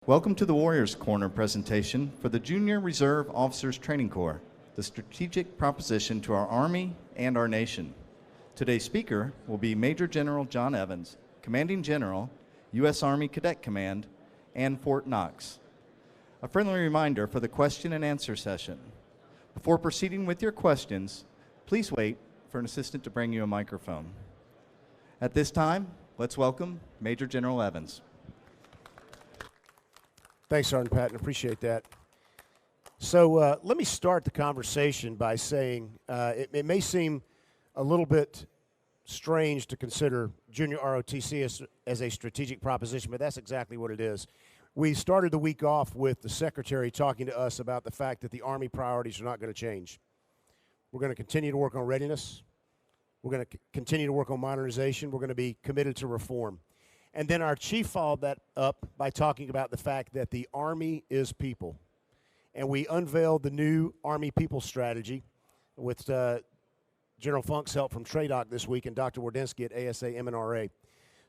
Welcome to the Warriors Corner presentation for the Junior Reserve Officers Training Corps, the strategic proposition to our Army and our nation. Today's speaker will be Major General John Evans, Commanding General, U.S. Army Cadet Command, and Fort Knox. A friendly reminder for the question and answer session. Before proceeding with your questions, please wait for an assistant to bring you a microphone. At this time, let's welcome Major General Evans. Thanks, Sergeant Patton. Appreciate that. So let me start the conversation by saying it may seem a little bit strange to consider junior ROTC as a strategic proposition, but that's exactly what it is. We started the week off with the Secretary talking to us about the fact that the Army priorities are not going to change. We're going to continue to work on readiness. We're going to continue to work on modernization. We're going to be committed to reform. And then our chief followed that up by talking about the fact that the Army is people. And we unveiled the new Army People Strategy with General Funk's help from TRADOC this week and Dr. Wardensky at ASA MNRA.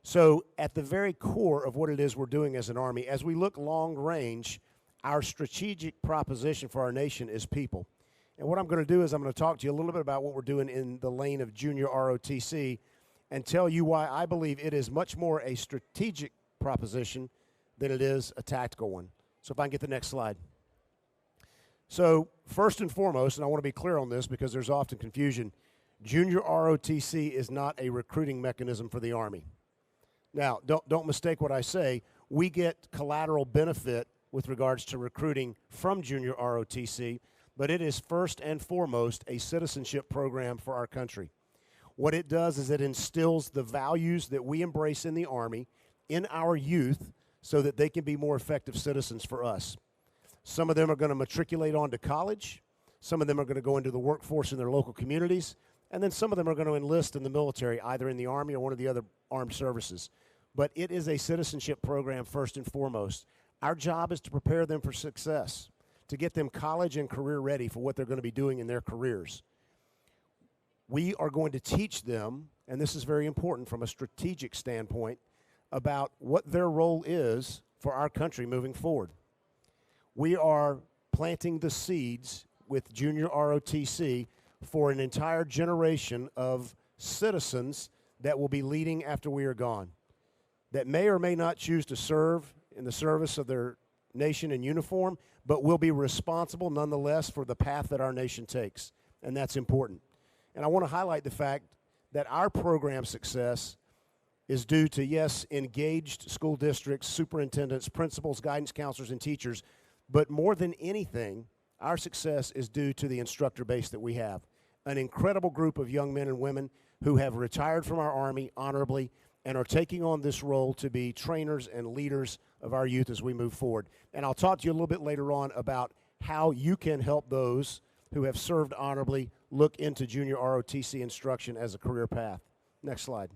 So at the very core of what it is we're doing as an Army, as we look long range, our strategic proposition for our nation is people. And what I'm going to do is I'm going to talk to you a little bit about what we're doing in the lane of junior ROTC and tell you why I believe it is much more a strategic proposition than it is a tactical one. So if I can get the next slide. So first and foremost, and I want to be clear on this because there's often confusion, junior ROTC is not a recruiting mechanism for the Army. Now, don't mistake what I say. We get collateral benefit with regards to recruiting from junior ROTC, but it is first and foremost a citizenship program for our country. What it does is it instills the values that we embrace in the Army in our youth so that they can be more effective citizens for us. Some of them are going to matriculate on to college. Some of them are going to go into the workforce in their local communities. And then some of them are going to enlist in the military, either in the Army or one of the other armed services. But it is a citizenship program first and foremost. Our job is to prepare them for success, to get them college and career ready for what they're going to be doing in their careers. We are going to teach them, and this is very important from a strategic standpoint, about what their role is for our country moving forward. We are planting the seeds with junior ROTC for an entire generation of citizens that will be leading after we are gone, that may or may not choose to serve in the service of their nation in uniform, but will be responsible nonetheless for the path that our nation takes, and that's important. And I want to highlight the fact that our program success is due to, yes, engaged school districts, superintendents, principals, guidance counselors, and teachers, but more than anything, our success is due to the instructor base that we have. An incredible group of young men and women who have retired from our Army honorably and are taking on this role to be trainers and leaders of our youth as we move forward. And I'll talk to you a little bit later on about how you can help those who have served honorably look into junior ROTC instruction as a career path. Next slide.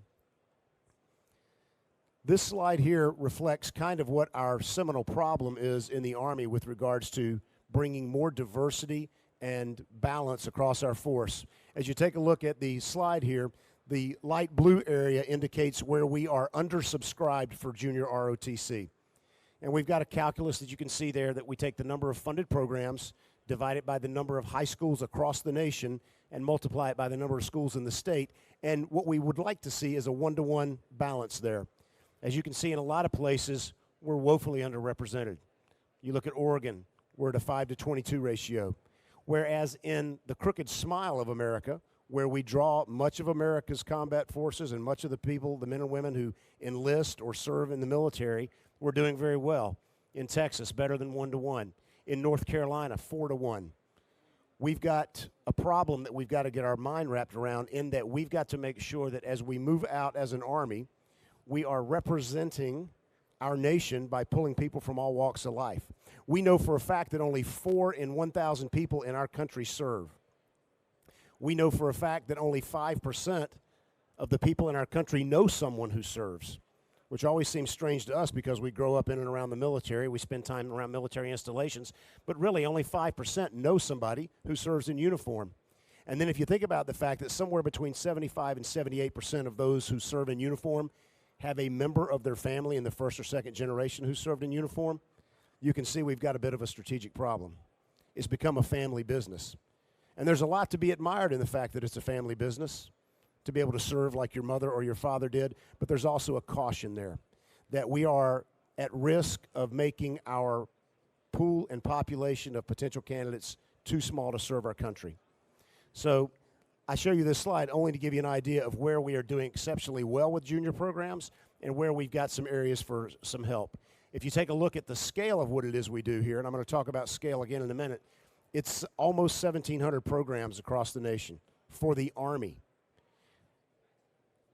This slide here reflects kind of what our seminal problem is in the Army with regards to bringing more diversity and balance across our force. As you take a look at the slide here, the light blue area indicates where we are undersubscribed for junior ROTC. And we've got a calculus that you can see there that we take the number of funded programs, divide it by the number of high schools across the nation, and multiply it by the number of schools in the state. And what we would like to see is a one-to-one balance there. As you can see in a lot of places, we're woefully underrepresented. You look at Oregon, we're at a 5-to-22 ratio. Whereas in the crooked smile of America, where we draw much of America's combat forces and much of the people, the men and women who enlist or serve in the military, we're doing very well. In Texas, better than 1-to-1. In North Carolina, 4-to-1. We've got a problem that we've got to get our mind wrapped around in that we've got to make sure that as we move out as an Army, we are representing our nation by pulling people from all walks of life. We know for a fact that only 4 in 1,000 people in our country serve. We know for a fact that only 5% of the people in our country know someone who serves, which always seems strange to us because we grow up in and around the military. We spend time around military installations, but really only 5% know somebody who serves in uniform. And then if you think about the fact that somewhere between 75 and 78% of those who serve in uniform have a member of their family in the first or second generation who served in uniform, you can see we've got a bit of a strategic problem. It's become a family business. And there's a lot to be admired in the fact that it's a family business, to be able to serve like your mother or your father did, but there's also a caution there that we are at risk of making our pool and population of potential candidates too small to serve our country. So I show you this slide only to give you an idea of where we are doing exceptionally well with junior programs and where we've got some areas for some help. If you take a look at the scale of what it is we do here, and I'm going to talk about scale again in a minute, it's almost 1,700 programs across the nation for the Army.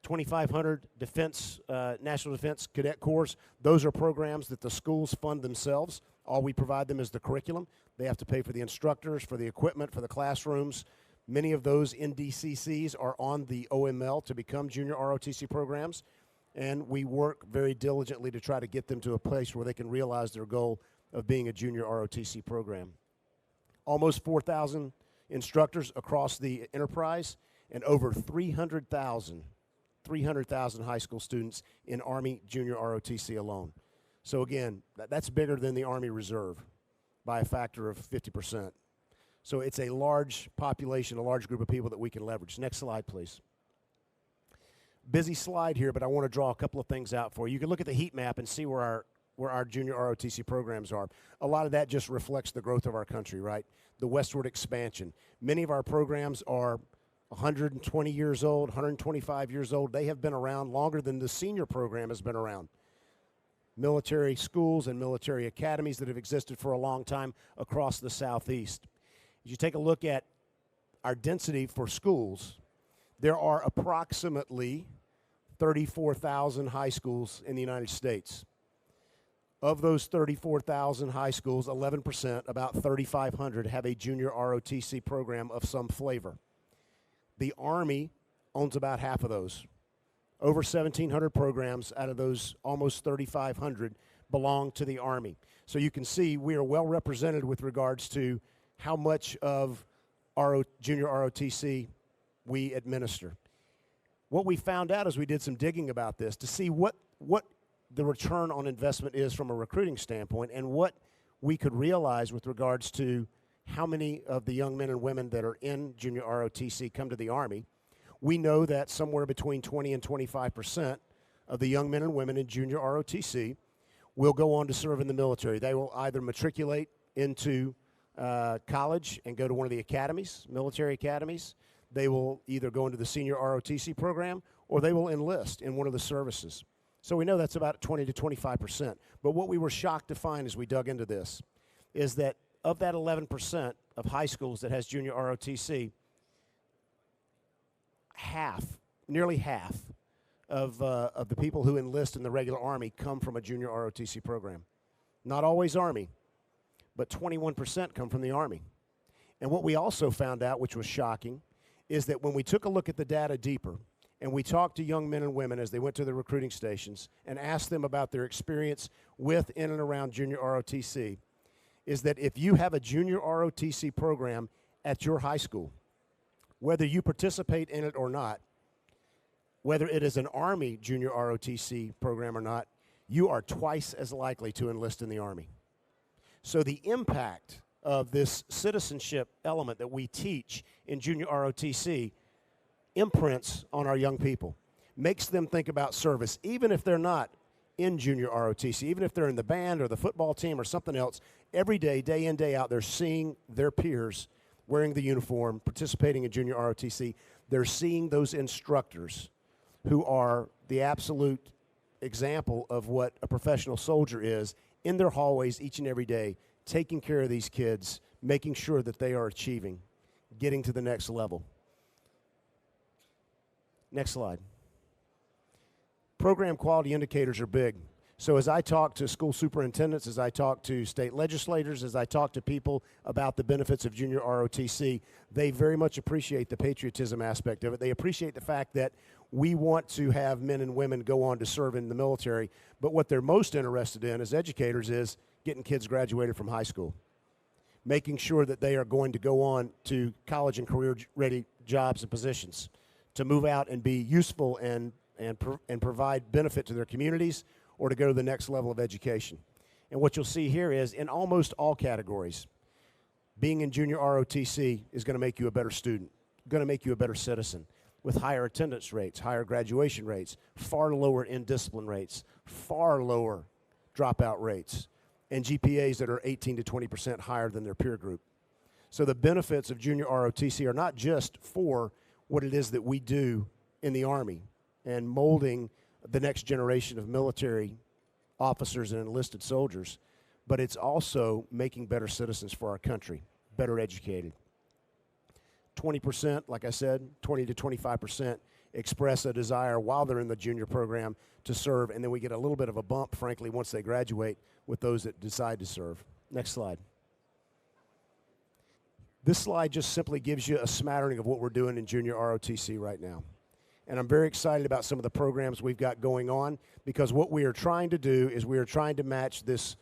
2,500 defense, National Defense Cadet Corps. Those are programs that the schools fund themselves. All we provide them is the curriculum. They have to pay for the instructors, for the equipment, for the classrooms. Many of those NDCCs are on the OML to become junior ROTC programs, and we work very diligently to try to get them to a place where they can realize their goal of being a junior ROTC program. Almost 4,000 instructors across the enterprise and over 300,000 high school students in Army junior ROTC alone. So again, that's bigger than the Army Reserve by a factor of 50%. So it's a large population, a large group of people that we can leverage. Next slide, please. Busy slide here, but I want to draw a couple of things out for you. You can look at the heat map and see where our junior ROTC programs are. A lot of that just reflects the growth of our country, right? The westward expansion. Many of our programs are 120 years old, 125 years old. They have been around longer than the senior program has been around. Military schools and military academies that have existed for a long time across the Southeast. As you take a look at our density for schools, there are approximately 34,000 high schools in the United States. Of those 34,000 high schools, 11%, about 3,500, have a junior ROTC program of some flavor. The Army owns about half of those. Over 1,700 programs out of those almost 3,500 belong to the Army. So you can see we are well represented with regards to how much of junior ROTC we administer. What we found out as we did some digging about this to see what the return on investment is from a recruiting standpoint and what we could realize with regards to how many of the young men and women that are in junior ROTC come to the Army. We know that somewhere between 20 and 25% of the young men and women in junior ROTC will go on to serve in the military. They will either matriculate into college and go to one of the academies, military academies. They will either go into the senior ROTC program or they will enlist in one of the services. So we know that's about 20 to 25%. But what we were shocked to find as we dug into this is that of that 11% of high schools that has junior ROTC, nearly half of the people who enlist in the regular Army come from a junior ROTC program. Not always Army, but 21% come from the Army. And what we also found out, which was shocking, is that when we took a look at the data deeper and we talked to young men and women as they went to the recruiting stations and asked them about their experience with, in, and around junior ROTC, is that if you have a junior ROTC program at your high school, whether you participate in it or not, whether it is an Army junior ROTC program or not, you are twice as likely to enlist in the Army. So the impact of this citizenship element that we teach in junior ROTC imprints on our young people, makes them think about service, even if they're not in junior ROTC, even if they're in the band or the football team or something else. Every day, day in, day out, they're seeing their peers wearing the uniform, participating in junior ROTC. They're seeing those instructors who are the absolute example of what a professional soldier is in their hallways each and every day, taking care of these kids, making sure that they are achieving, getting to the next level. Next slide. Program quality indicators are big. So as I talk to school superintendents, as I talk to state legislators, as I talk to people about the benefits of junior ROTC, they very much appreciate the patriotism aspect of it. They appreciate the fact that we want to have men and women go on to serve in the military, but what they're most interested in as educators is getting kids graduated from high school, making sure that they are going to go on to college and career-ready jobs and positions, to move out and be useful and provide benefit to their communities, or to go to the next level of education. And what you'll see here is in almost all categories, being in junior ROTC is going to make you a better student, going to make you a better citizen, with higher attendance rates, higher graduation rates, far lower indiscipline rates, far lower dropout rates, and GPAs that are 18 to 20% higher than their peer group. So the benefits of junior ROTC are not just for what it is that we do in the Army and molding the next generation of military officers and enlisted soldiers, but it's also making better citizens for our country, better educated. 20%, like I said, 20 to 25% express a desire while they're in the junior program to serve, and then we get a little bit of a bump, frankly, once they graduate with those that decide to serve. Next slide. This slide just simply gives you a smattering of what we're doing in junior ROTC right now. And I'm very excited about some of the programs we've got going on, because what we are trying to do is we are trying to match this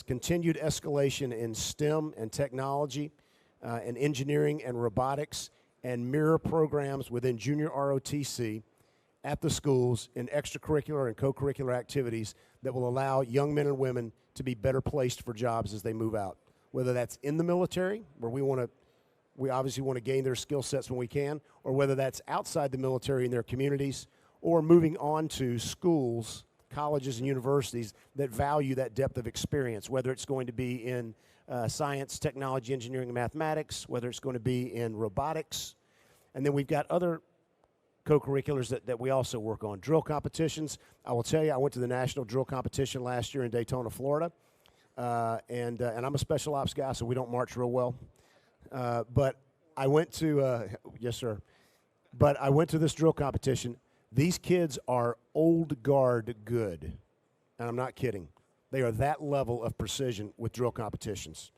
continued escalation in STEM and technology and engineering and robotics, and mirror programs within junior ROTC at the schools in extracurricular and co-curricular activities that will allow young men and women to be better placed for jobs as they move out. Whether that's in the military, where we obviously want to gain their skill sets when we can, or whether that's outside the military in their communities, or moving on to schools, colleges, and universities that value that depth of experience, whether it's going to be in science, technology, engineering, and mathematics, whether it's going to be in robotics. And then we've got other co-curriculars that we also work on. Drill competitions. I will tell you, I went to the national drill competition last year in Daytona, Florida. And I'm a special ops guy, so we don't march real well. But I went to, yes, sir. But I went to this drill competition. These kids are old guard good. And I'm not kidding. They are that level of precision with drill competitions.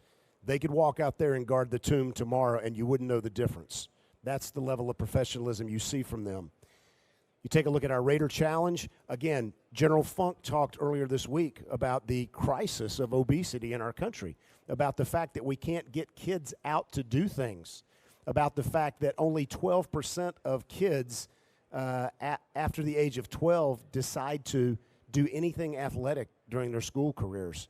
They could walk out there and guard the tomb tomorrow and you wouldn't know the difference. That's the level of professionalism you see from them. You take a look at our Raider Challenge. Again, General Funk talked earlier this week about the crisis of obesity in our country, about the fact that we can't get kids out to do things, about the fact that only 12% of kids after the age of 12 decide to do anything athletic during their school careers.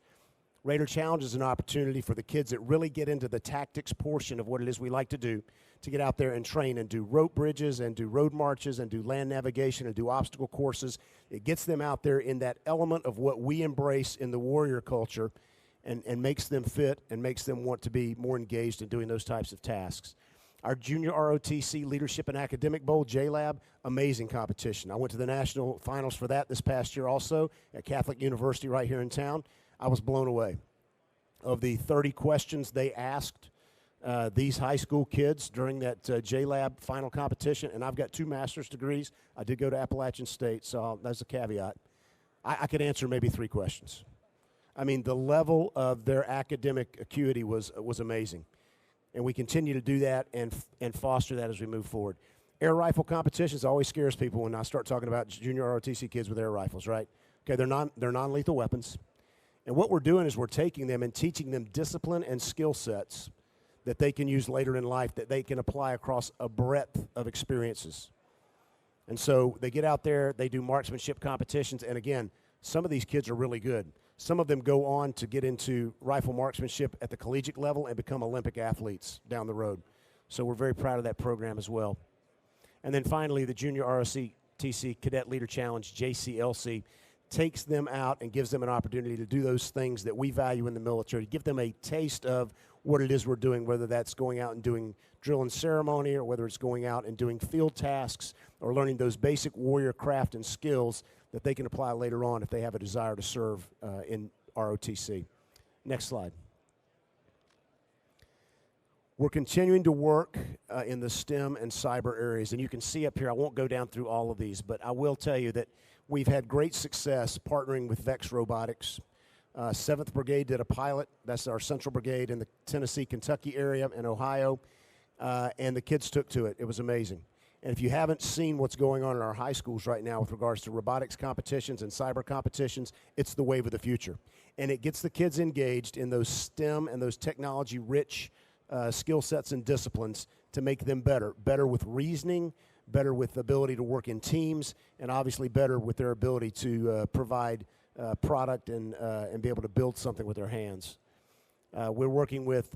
Raider Challenge is an opportunity for the kids that really get into the tactics portion of what it is we like to do, to get out there and train and do rope bridges and do road marches and do land navigation and do obstacle courses. It gets them out there in that element of what we embrace in the warrior culture, and makes them fit and makes them want to be more engaged in doing those types of tasks. Our Junior ROTC Leadership and Academic Bowl, JLab, amazing competition. I went to the national finals for that this past year also at Catholic University right here in town. I was blown away. Of the 30 questions they asked these high school kids during that JLab final competition, and I've got 2 master's degrees. I did go to Appalachian State, so that's a caveat. I could answer maybe 3 questions. I mean, the level of their academic acuity was amazing. And we continue to do that and foster that as we move forward. Air rifle competitions always scares people when I start talking about junior ROTC kids with air rifles, right? Okay, they're non-lethal weapons. And what we're doing is we're taking them and teaching them discipline and skill sets that they can use later in life, that they can apply across a breadth of experiences. And so they get out there, they do marksmanship competitions, and again, some of these kids are really good. Some of them go on to get into rifle marksmanship at the collegiate level and become Olympic athletes down the road. So we're very proud of that program as well. And then finally, the Junior ROTC Cadet Leader Challenge, JCLC, takes them out and gives them an opportunity to do those things that we value in the military, to give them a taste of what it is we're doing, whether that's going out and doing drill and ceremony, or whether it's going out and doing field tasks, or learning those basic warrior craft and skills that they can apply later on if they have a desire to serve in ROTC. Next slide. We're continuing to work in the STEM and cyber areas, and you can see up here, I won't go down through all of these, but I will tell you that we've had great success partnering with Vex Robotics. 7th Brigade did a pilot. That's our Central Brigade in the Tennessee, Kentucky area and Ohio, and the kids took to it. It was amazing. And if you haven't seen what's going on in our high schools right now with regards to robotics competitions and cyber competitions, it's the wave of the future. And it gets the kids engaged in those STEM and those technology-rich skill sets and disciplines to make them better with reasoning, better with the ability to work in teams, and obviously better with their ability to provide product and be able to build something with their hands. We're working with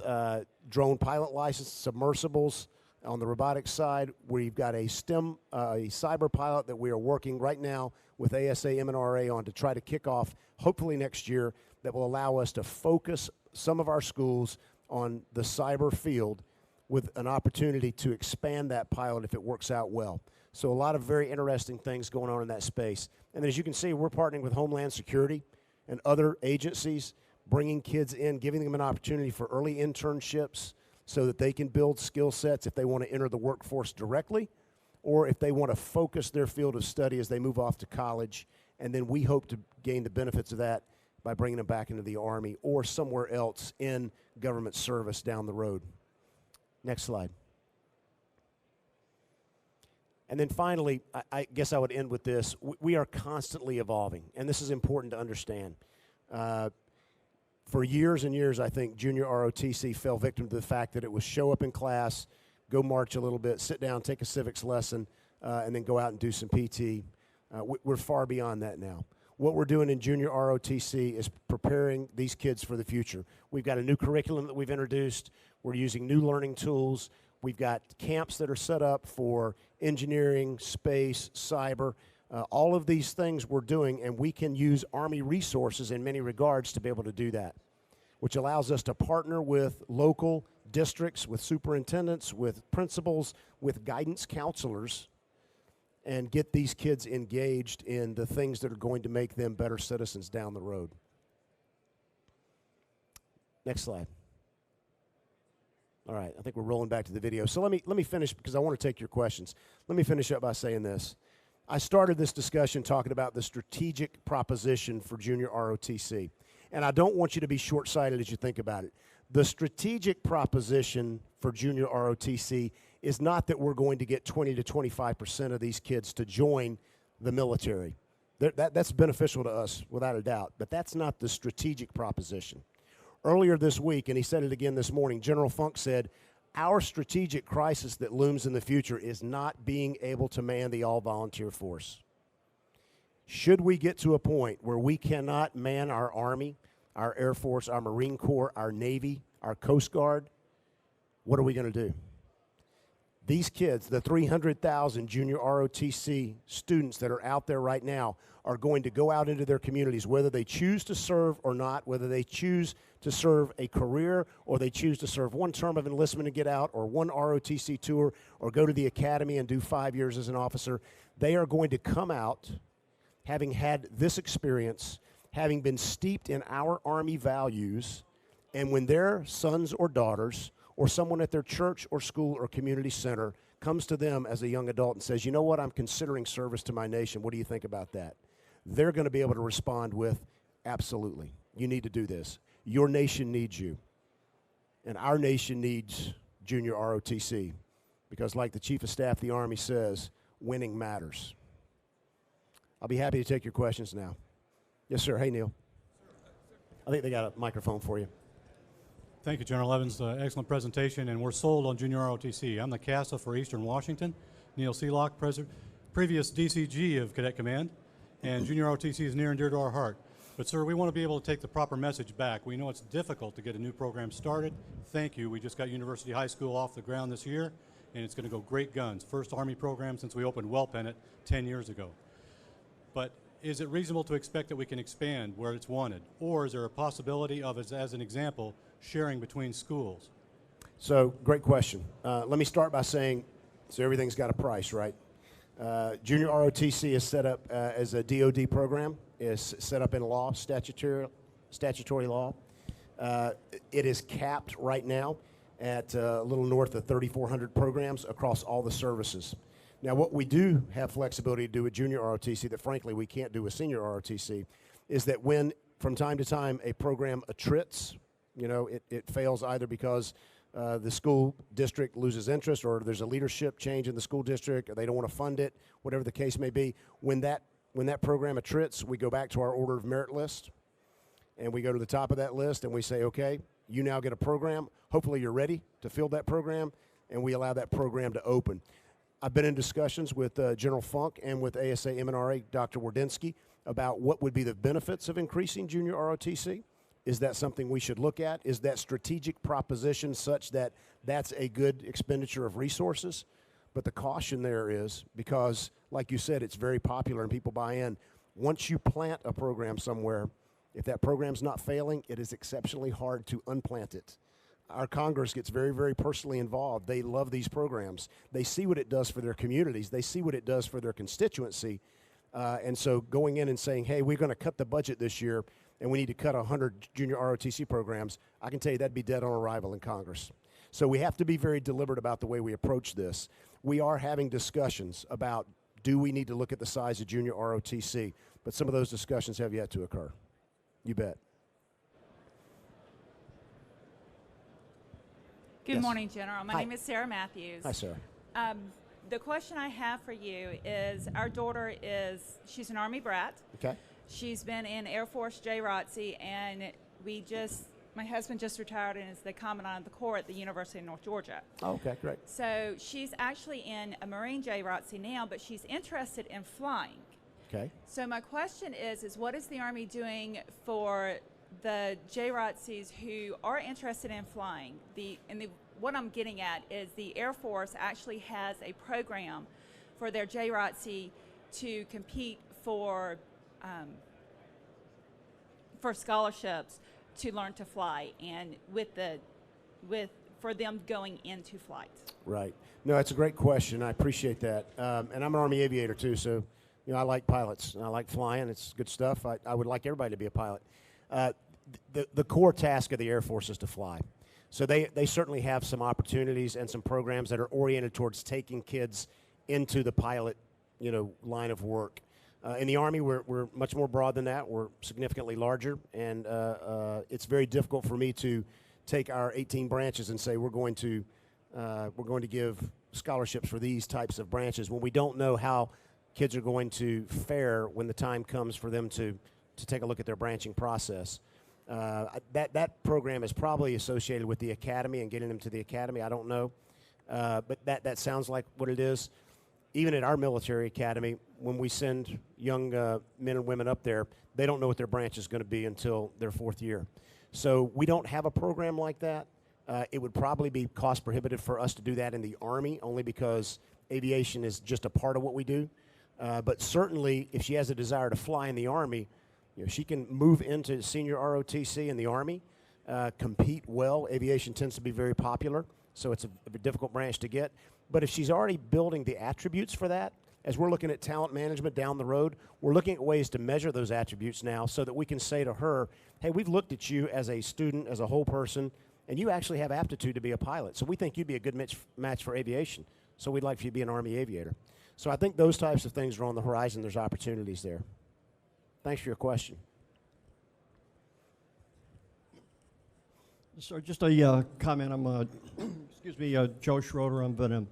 drone pilot license, submersibles. On the robotics side, we've got a cyber pilot that we are working right now with ASA MNRA on to try to kick off, hopefully next year, that will allow us to focus some of our schools on the cyber field with an opportunity to expand that pilot if it works out well. So a lot of very interesting things going on in that space. And as you can see, we're partnering with Homeland Security and other agencies, bringing kids in, giving them an opportunity for early internships so that they can build skill sets if they want to enter the workforce directly, or if they want to focus their field of study as they move off to college. And then we hope to gain the benefits of that by bringing them back into the Army or somewhere else in government service down the road. Next slide. And then finally, I guess I would end with this. We are constantly evolving, and this is important to understand. For years and years, I think junior ROTC fell victim to the fact that it was show up in class, go march a little bit, sit down, take a civics lesson, and then go out and do some PT. We're far beyond that now. What we're doing in junior ROTC is preparing these kids for the future. We've got a new curriculum that we've introduced. We're using new learning tools. We've got camps that are set up for engineering, space, cyber. All of these things we're doing, and we can use Army resources in many regards to be able to do that, which allows us to partner with local districts, with superintendents, with principals, with guidance counselors, and get these kids engaged in the things that are going to make them better citizens down the road. Next slide. All right, I think we're rolling back to the video. So let me finish, because I want to take your questions. Let me finish up by saying this. I started this discussion talking about the strategic proposition for junior ROTC. And I don't want you to be short-sighted as you think about it. The strategic proposition for junior ROTC is not that we're going to get 20 to 25% of these kids to join the military. That's beneficial to us, without a doubt. But that's not the strategic proposition. Earlier this week, and he said it again this morning, General Funk said, our strategic crisis that looms in the future is not being able to man the all-volunteer force. Should we get to a point where we cannot man our Army, our Air Force, our Marine Corps, our Navy, our Coast Guard, what are we going to do? These kids, the 300,000 junior ROTC students that are out there right now, are going to go out into their communities, whether they choose to serve or not, whether they choose to serve a career or they choose to serve one term of enlistment and get out, or one ROTC tour, or go to the academy and do 5 years as an officer. They are going to come out having had this experience, having been steeped in our Army values, and when their sons or daughters or someone at their church or school or community center comes to them as a young adult and says, you know what, I'm considering service to my nation, what do you think about that? They're going to be able to respond with, absolutely, you need to do this. Your nation needs you, and our nation needs junior ROTC, because like the Chief of Staff of the Army says, winning matters. I'll be happy to take your questions now. Yes, sir. Hey, Neil. I think they got a microphone for you. Thank you, General Evans. Excellent presentation, and we're sold on junior ROTC. I'm the CASA for Eastern Washington, Neil Seelock, previous DCG of Cadet Command, and junior ROTC is near and dear to our heart. But, sir, we want to be able to take the proper message back. We know it's difficult to get a new program started. Thank you. We just got University High School off the ground this year, and it's going to go great guns. First Army program since we opened Wellpennant 10 years ago. But is it reasonable to expect that we can expand where it's wanted? Or is there a possibility of, as an example, sharing between schools? So, great question. Let me start by saying, so everything's got a price, right? Junior ROTC is set up as a DOD program. Is set up in law, statutory law. It is capped right now at a little north of 3,400 programs across all the services. Now, what we do have flexibility to do with junior ROTC that, frankly, we can't do with senior ROTC is that when, from time to time, a program attrits, you know, it fails either because the school district loses interest, or there's a leadership change in the school district, or they don't want to fund it, whatever the case may be. When that program attrits, we go back to our order of merit list, and we go to the top of that list, and we say, okay, you now get a program. Hopefully you're ready to fill that program, and we allow that program to open. I've been in discussions with General Funk and with ASA MNRA, Dr. Wardynski, about what would be the benefits of increasing junior ROTC. Is that something we should look at? Is that strategic proposition such that that's a good expenditure of resources? But the caution there is, because like you said, it's very popular and people buy in. Once you plant a program somewhere, if that program's not failing, it is exceptionally hard to unplant it. Our Congress gets very, very personally involved. They love these programs. They see what it does for their communities. They see what it does for their constituency. And so going in and saying, hey, we're going to cut the budget this year and we need to cut 100 junior ROTC programs, I can tell you that'd be dead on arrival in Congress. So we have to be very deliberate about the way we approach this. We are having discussions about, do we need to look at the size of junior ROTC? But some of those discussions have yet to occur. You bet. Good Yes. morning, General. My Hi. name is Sarah Matthews. Hi, Sarah. The question I have for you is, our daughter she's an Army brat. Okay. She's been in Air Force JROTC, and my husband just retired and is the Commandant of the Corps at the University of North Georgia. Oh, okay, great. So she's actually in a Marine JROTC now, but she's interested in flying. Okay. So my question is what is the Army doing for the JROTCs who are interested in flying? What I'm getting at is the Air Force actually has a program for their JROTC to compete for scholarships to learn to fly, and for them going into flights. Right. No, it's a great question. I appreciate that. And I'm an Army aviator too, so I like pilots and I like flying. It's good stuff. I would like everybody to be a pilot. The core task of the Air Force is to fly. So they certainly have some opportunities and some programs that are oriented towards taking kids into the pilot, line of work. In the Army, we're much more broad than that. We're significantly larger, and it's very difficult for me to take our 18 branches and say we're going to give scholarships for these types of branches when we don't know how kids are going to fare when the time comes for them to take a look at their branching process. That program is probably associated with the academy and getting them to the academy. I don't know, but that sounds like what it is. Even at our military academy, when we send young men and women up there, they don't know what their branch is going to be until their 4th year. So we don't have a program like that. It would probably be cost prohibitive for us to do that in the Army, only because aviation is just a part of what we do. But certainly, if she has a desire to fly in the Army, she can move into senior ROTC in the Army, compete well. Aviation tends to be very popular, so it's a difficult branch to get. But if she's already building the attributes for that, as we're looking at talent management down the road, we're looking at ways to measure those attributes now so that we can say to her, hey, we've looked at you as a student, as a whole person, and you actually have aptitude to be a pilot. So we think you'd be a good match for aviation. So we'd like for you to be an Army aviator. So I think those types of things are on the horizon. There's opportunities there. Thanks for your question. So just a comment. I'm, Joe Schroeder. I've been an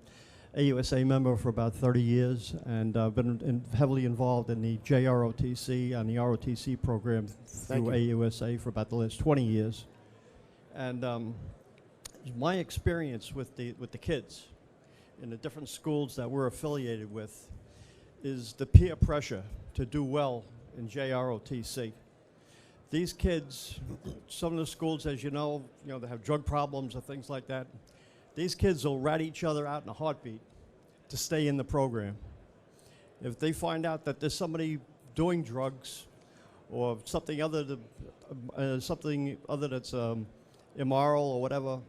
AUSA member for about 30 years, and I've been heavily involved in the JROTC and the ROTC program through AUSA for about the last 20 years. And my experience with the kids in the different schools that we're affiliated with is the peer pressure to do well in JROTC. These kids, some of the schools, as you know, they have drug problems or things like that. These kids will rat each other out in a heartbeat to stay in the program. If they find out that there's somebody doing drugs or something other that's immoral or whatever,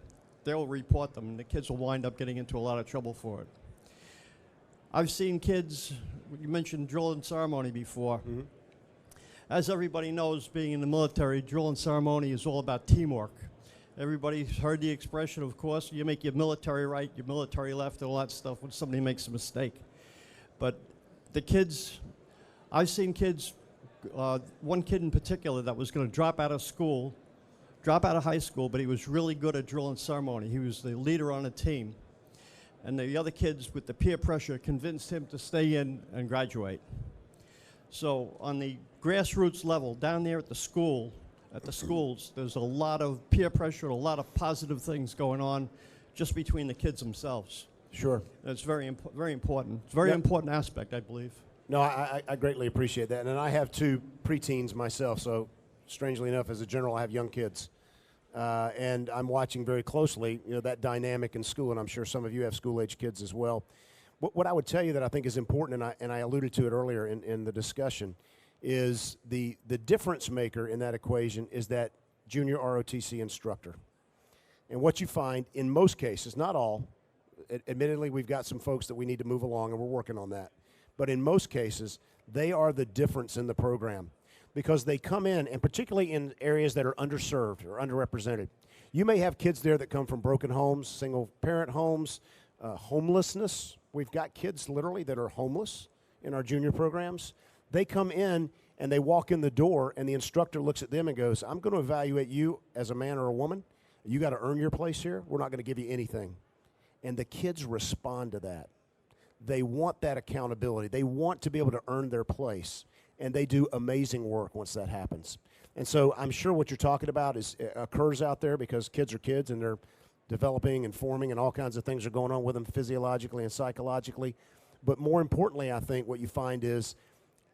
they'll report them, and the kids will wind up getting into a lot of trouble for it. I've seen kids, you mentioned drill and ceremony before. Mm-hmm. As everybody knows, being in the military, drill and ceremony is all about teamwork. Everybody's heard the expression, of course, you make your military right, your military left, and all that stuff when somebody makes a mistake. But the kids, I've seen kids, one kid in particular that was going to drop out of high school, but he was really good at drill and ceremony. He was the leader on the team. And the other kids, with the peer pressure, convinced him to stay in and graduate. So on the grassroots level, down there at the schools, there's a lot of peer pressure, a lot of positive things going on just between the kids themselves. Sure. And it's very important. It's a very important aspect, I believe. No, I greatly appreciate that. And I have 2 preteens myself, so strangely enough, as a general, I have young kids. And I'm watching very closely, that dynamic in school, and I'm sure some of you have school-age kids as well. What I would tell you that I think is important, and I alluded to it earlier in the discussion, is the difference maker in that equation is that junior ROTC instructor. And what you find in most cases, not all, admittedly we've got some folks that we need to move along and we're working on that, but in most cases, they are the difference in the program because they come in, and particularly in areas that are underserved or underrepresented. You may have kids there that come from broken homes, single-parent homes, homelessness. We've got kids literally that are homeless in our junior programs. They come in and they walk in the door and the instructor looks at them and goes, I'm going to evaluate you as a man or a woman. You got to earn your place here. We're not going to give you anything. And the kids respond to that. They want that accountability. They want to be able to earn their place. And they do amazing work once that happens. And so I'm sure what you're talking about occurs out there because kids are kids and they're developing and forming and all kinds of things are going on with them physiologically and psychologically. But more importantly, I think what you find is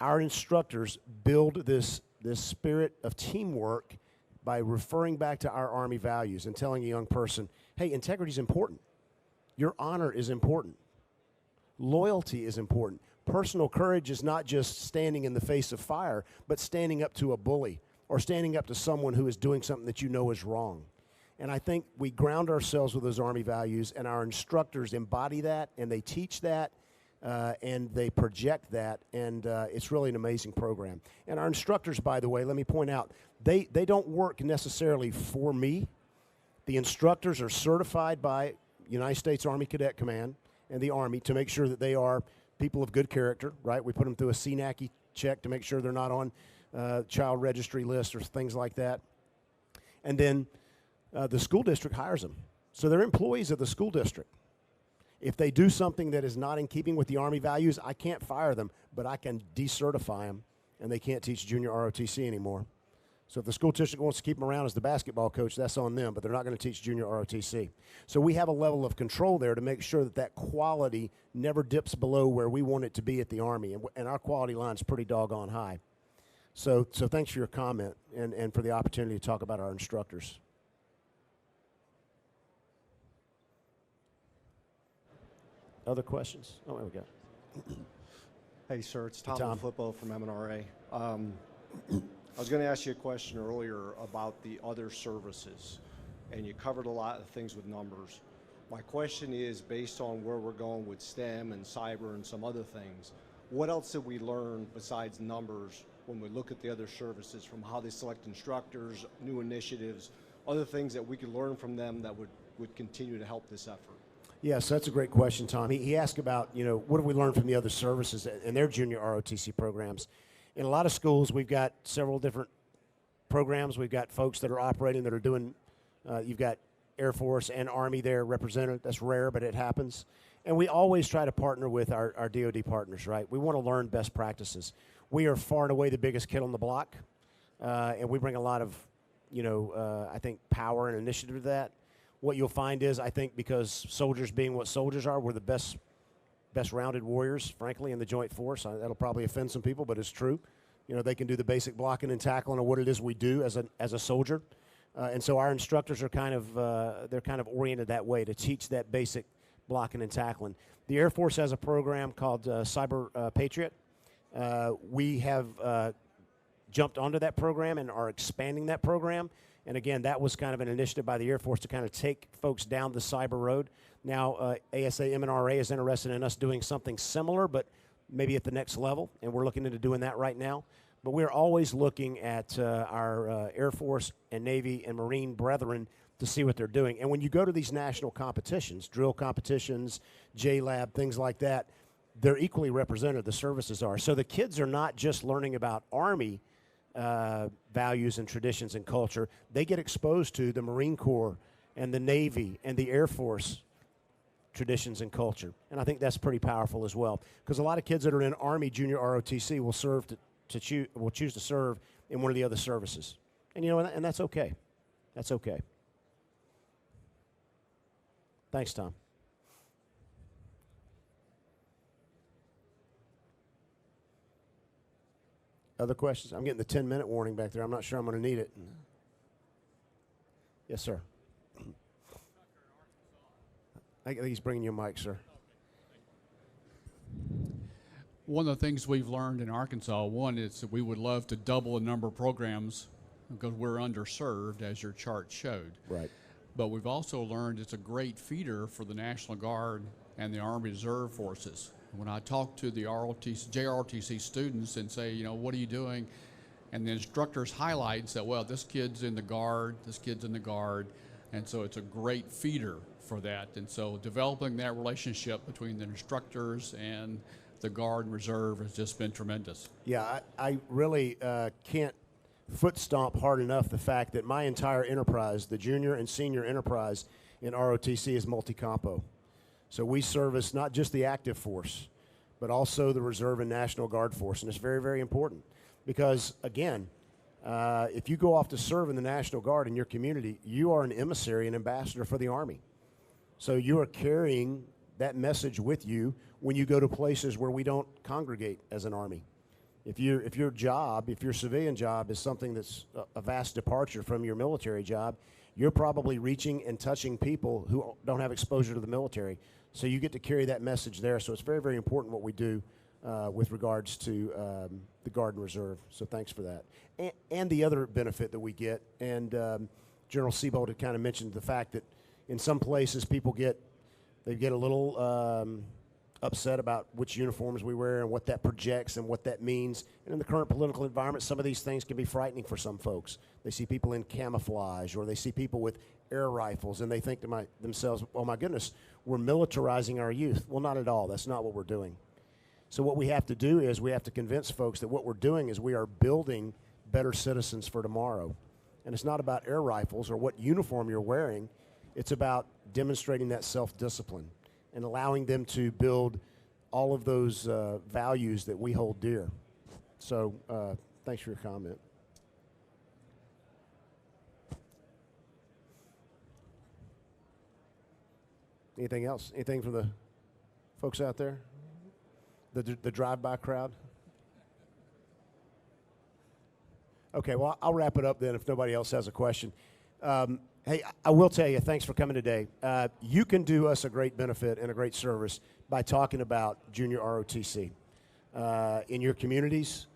our instructors build this spirit of teamwork by referring back to our Army values and telling a young person, hey, integrity is important. Your honor is important. Loyalty is important. Personal courage is not just standing in the face of fire, but standing up to a bully or standing up to someone who is doing something that you know is wrong. And I think we ground ourselves with those Army values, and our instructors embody that, and they teach that, and they project that, and it's really an amazing program. And our instructors, by the way, let me point out, they don't work necessarily for me. The instructors are certified by United States Army Cadet Command and the Army to make sure that they are people of good character, right? We put them through a CNACI check to make sure they're not on child registry lists or things like that. And then the school district hires them. So they're employees of the school district. If they do something that is not in keeping with the Army values, I can't fire them, but I can decertify them, and they can't teach junior ROTC anymore. So if the school district wants to keep them around as the basketball coach, that's on them, but they're not going to teach junior ROTC. So we have a level of control there to make sure that that quality never dips below where we want it to be at the Army, and our quality line is pretty doggone high. So thanks for your comment and for the opportunity to talk about our instructors. Other questions? Oh, there we go. Hey, sir, it's Tom, Tom. Flippo from MNRA. I was going to ask you a question earlier about the other services, and you covered a lot of things with numbers. My question is, based on where we're going with STEM and cyber and some other things, what else did we learn besides numbers when we look at the other services, from how they select instructors, new initiatives, other things that we could learn from them that would continue to help this effort? Yes, that's a great question, Tom. He asked about, what have we learned from the other services and their junior ROTC programs. In a lot of schools, we've got several different programs. We've got folks that are operating that are doing, you've got Air Force and Army there represented. That's rare, but it happens. And we always try to partner with our DoD partners, right? We want to learn best practices. We are far and away the biggest kid on the block, and we bring a lot of, I think, power and initiative to that. What you'll find is, I think, because soldiers being what soldiers are, we're the best rounded warriors, frankly, in the Joint Force. That'll probably offend some people, but it's true. They can do the basic blocking and tackling of what it is we do as a soldier. And so our instructors are kind of oriented that way to teach that basic blocking and tackling. The Air Force has a program called Cyber Patriot. We have jumped onto that program and are expanding that program. And again, that was kind of an initiative by the Air Force to kind of take folks down the cyber road. Now, ASA MNRA is interested in us doing something similar, but maybe at the next level, and we're looking into doing that right now. But we're always looking at our Air Force and Navy and Marine brethren to see what they're doing. And when you go to these national competitions, drill competitions, JLab, things like that, they're equally represented, the services are. So the kids are not just learning about Army values and traditions and culture. They get exposed to the Marine Corps and the Navy and the Air Force traditions and culture. And I think that's pretty powerful as well, because a lot of kids that are in Army junior ROTC will choose to serve in one of the other services. And and that's okay. That's okay. Thanks, Tom. Other questions? I'm getting the 10-minute warning back there. I'm not sure I'm going to need it. Yes, sir. I think he's bringing you a mic, sir. One of the things we've learned in Arkansas, one is that we would love to double the number of programs because we're underserved, as your chart showed. Right. But we've also learned it's a great feeder for the National Guard and the Army Reserve Forces. When I talk to the JROTC students and say, you know, what are you doing? And the instructors highlight and say, well, this kid's in the Guard, this kid's in the Guard. And so it's a great feeder for that. And so developing that relationship between the instructors and the Guard and Reserve has just been tremendous. Yeah, I really can't foot stomp hard enough the fact that my entire enterprise, the junior and senior enterprise in ROTC, is multi-compo. So we service not just the active force, but also the Reserve and National Guard force. And it's very, very important because, again, if you go off to serve in the National Guard in your community, you are an emissary, an ambassador for the Army. So you are carrying that message with you when you go to places where we don't congregate as an Army. If your civilian job is something that's a vast departure from your military job, you're probably reaching and touching people who don't have exposure to the military. So you get to carry that message there. So it's very, very important what we do with regards to the Guard and Reserve. So thanks for that. And the other benefit that we get, and General Seabold had kind of mentioned the fact that in some places people get a little upset about which uniforms we wear and what that projects and what that means. And in the current political environment, some of these things can be frightening for some folks. They see people in camouflage, or they see people with air rifles, and they think to themselves, oh my goodness, we're militarizing our youth. Well, not at all. That's not what we're doing. So what we have to do is we have to convince folks that what we're doing is we are building better citizens for tomorrow. And it's not about air rifles or what uniform you're wearing. It's about demonstrating that self-discipline and allowing them to build all of those values that we hold dear. So thanks for your comment. Anything else? Anything from the folks out there? The drive-by crowd? Okay, well, I'll wrap it up then if nobody else has a question. Hey, I will tell you, thanks for coming today. You can do us a great benefit and a great service by talking about junior ROTC in your communities,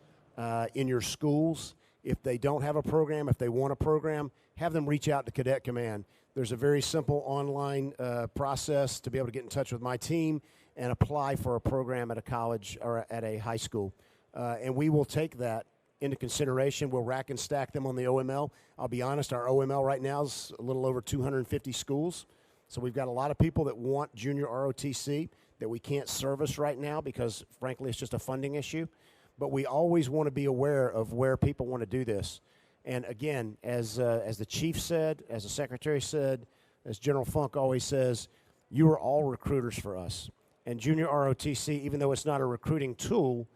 in your schools. If they don't have a program, if they want a program, have them reach out to Cadet Command. There's a very simple online process to be able to get in touch with my team and apply for a program at a college or at a high school. And we will take that into consideration. We'll rack and stack them on the OML. I'll be honest, our OML right now is a little over 250 schools. So we've got a lot of people that want junior ROTC that we can't service right now because, frankly, it's just a funding issue. But we always want to be aware of where people want to do this. And again, as the chief said, as the secretary said, as General Funk always says, you are all recruiters for us. And junior ROTC, even though it's not a recruiting tool,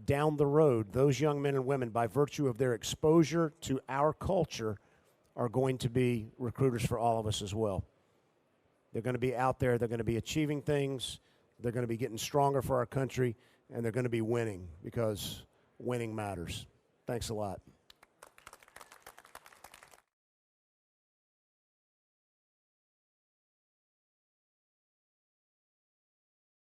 down the road, those young men and women, by virtue of their exposure to our culture, are going to be recruiters for all of us as well. They're going to be out there, they're going to be achieving things, they're going to be getting stronger for our country, and they're going to be winning because winning matters. Thanks a lot.